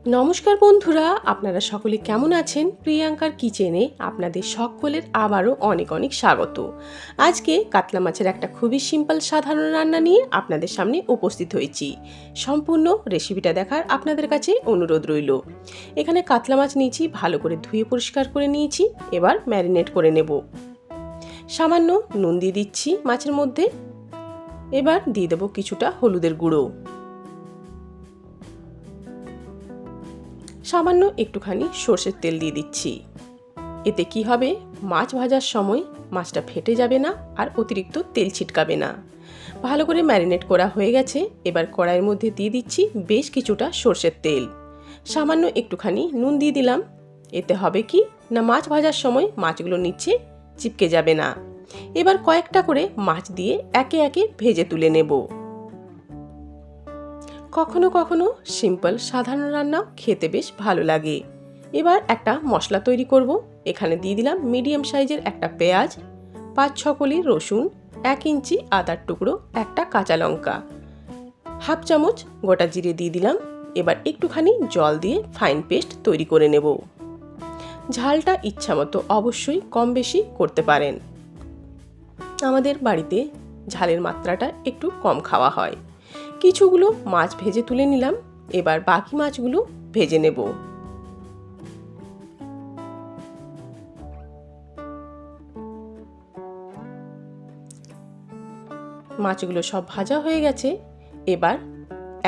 নমস্কার বন্ধুরা, আপনারা সকলে কেমন আছেন? প্রিয়াঙ্কার কিচেনে আপনাদের সকলের আবারও অনেক অনেক স্বাগত। আজকে কাতলা মাছের একটা খুবই সিম্পল সাধারণ রান্না নিয়ে আপনাদের সামনে উপস্থিত হয়েছি। সম্পূর্ণ রেসিপিটা দেখার আপনাদের কাছে অনুরোধ রইল। এখানে কাতলা মাছ নিয়েছি, ভালো করে ধুয়ে পরিষ্কার করে নিয়েছি। এবার ম্যারিনেট করে নেব। সামান্য নুন দিয়ে দিচ্ছি মাছের মধ্যে। এবার দিয়ে দেব কিছুটা হলুদের গুঁড়ো, সামান্য একটুখানি সর্ষের তেল দিয়ে দিচ্ছি। এতে কি হবে, মাছ ভাজার সময় মাছটা ফেটে যাবে না আর অতিরিক্ত তেল ছিটকাবে না। ভালো করে ম্যারিনেট করা হয়ে গেছে। এবার কড়াইয়ের মধ্যে দিয়ে দিচ্ছি বেশ কিছুটা সর্ষের তেল, সামান্য একটুখানি নুন দিয়ে দিলাম। এতে হবে কি না, মাছ ভাজার সময় মাছগুলো নিচে চিপকে যাবে না। এবার কয়েকটা করে মাছ দিয়ে একে একে ভেজে তুলে নেব। কখনো কখনো সিম্পল সাধারণ রান্না খেতে বেশ ভালো লাগে। এবার একটা মশলা তৈরি করব। এখানে দিয়ে দিলাম মিডিয়াম সাইজের একটা পেঁয়াজ, 5-6 কলি রসুন, 1 ইঞ্চি আদার টুকরো, একটা কাঁচা লঙ্কা, হাফ চামচ গোটা জিরে দিয়ে দিলাম। এবার একটুখানি জল দিয়ে ফাইন পেস্ট তৈরি করে নেব। ঝালটা ইচ্ছা মতো অবশ্যই কম বেশি করতে পারেন। আমাদের বাড়িতে ঝালের মাত্রাটা একটু কম খাওয়া হয়। কিছুগুলো মাছ ভেজে তুলে নিলাম। এবার বাকি মাছগুলো ভেজে নেব। মাছগুলো সব ভাজা হয়ে গেছে। এবার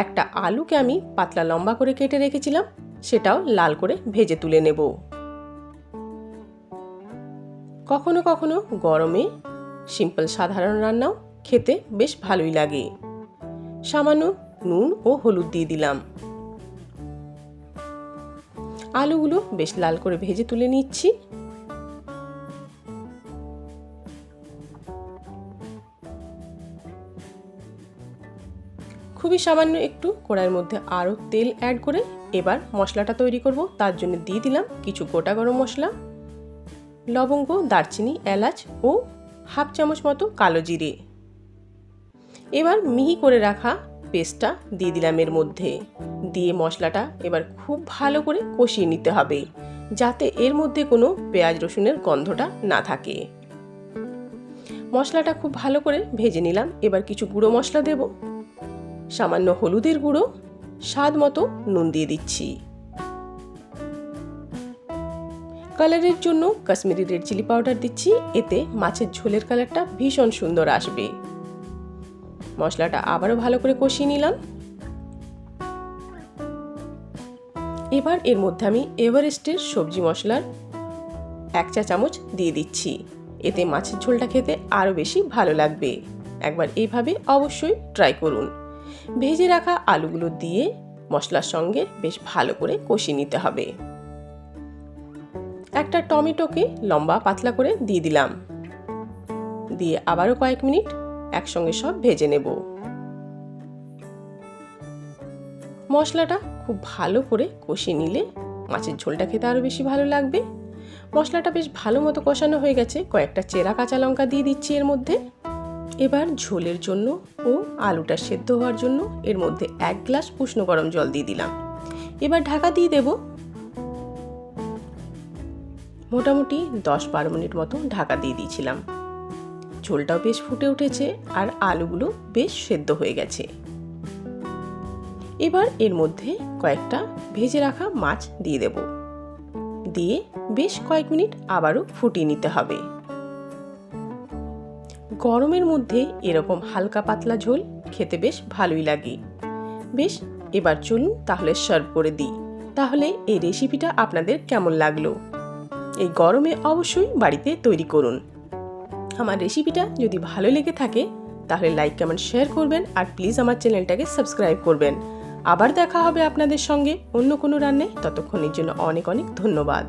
একটা আলুকে আমি পাতলা লম্বা করে কেটে রেখেছিলাম, সেটাও লাল করে ভেজে তুলে নেব। কখনো কখনো গরমে সিম্পল সাধারণ রান্নাও খেতে বেশ ভালোই লাগে। সামান্য নুন ও হলুদ দিয়ে দিলাম। আলুগুলো বেশ লাল করে ভেজে তুলে নিচ্ছি। খুবই সামান্য একটু কড়াইয়ের মধ্যে আরও তেল অ্যাড করে এবার মশলাটা তৈরি করব। তার জন্য দিয়ে দিলাম কিছু গোটা গরম মশলা, লবঙ্গ, দারচিনি, এলাচ ও হাফ চামচ মতো কালো জিরে। এবার মিহি করে রাখা পেস্টটা দিয়ে দিলাম এর মধ্যে। দিয়ে মশলাটা এবার খুব ভালো করে কষিয়ে নিতে হবে, যাতে এর মধ্যে কোনো পেঁয়াজ রসুনের গন্ধটা না থাকে। মশলাটা খুব ভালো করে ভেজে নিলাম। এবার কিছু গুঁড়ো মশলা দেব। সামান্য হলুদের গুঁড়ো, স্বাদ মতো নুন দিয়ে দিচ্ছি। কালারের জন্য কাশ্মীরি রেড চিলি পাউডার দিচ্ছি। এতে মাছের ঝোলের কালারটা ভীষণ সুন্দর আসবে। মশলাটা আবারও ভালো করে কষিয়ে নিলাম। এবার এর মধ্যে আমি এভারেস্টের সবজি মশলার 1 চা চামচ দিয়ে দিচ্ছি। এতে মাছের ঝোলটা খেতে আরও বেশি ভালো লাগবে। একবার এইভাবে অবশ্যই ট্রাই করুন। ভেজে রাখা আলুগুলো দিয়ে মশলার সঙ্গে বেশ ভালো করে কষিয়ে নিতে হবে। একটা টমেটোকে লম্বা পাতলা করে দিয়ে দিলাম। দিয়ে আবারও কয়েক মিনিট একসঙ্গে সব ভেজে নেব। মশলাটা খুব ভালো করে কষিয়ে নিলে মাছের ঝোলটা খেতে আরও বেশি ভালো লাগবে। মশলাটা বেশ ভালো মতো কষানো হয়ে গেছে। কয়েকটা চেরা কাঁচা লঙ্কা দিয়ে দিচ্ছি এর মধ্যে। এবার ঝোলের জন্য ও আলুটা সেদ্ধ হওয়ার জন্য এর মধ্যে 1 গ্লাস উষ্ণ গরম জল দিয়ে দিলাম। এবার ঢাকা দিয়ে দেব। মোটামুটি 10-12 মিনিট মতো ঢাকা দিয়ে দিয়েছিলাম। ঝোলটাও বেশ ফুটে উঠেছে আর আলুগুলো বেশ সেদ্ধ হয়ে গেছে। এবার এর মধ্যে কয়েকটা ভেজে রাখা মাছ দিয়ে দেব। দিয়ে বেশ কয়েক মিনিট আবারও ফুটিয়ে নিতে হবে। গরমের মধ্যে এরকম হালকা পাতলা ঝোল খেতে বেশ ভালোই লাগে। বেশ, এবার চলুন তাহলে সার্ভ করে দিই। তাহলে এই রেসিপিটা আপনাদের কেমন লাগলো? এই গরমে অবশ্যই বাড়িতে তৈরি করুন। আমার রেসিপিটা যদি ভালো লেগে থাকে তাহলে লাইক, কমেন্ট, শেয়ার করবেন আর প্লিজ আমার চ্যানেলটাকে সাবস্ক্রাইব করবেন। আবার দেখা হবে আপনাদের সঙ্গে অন্য কোনো রান্নায়। ততক্ষণের জন্য অনেক অনেক ধন্যবাদ।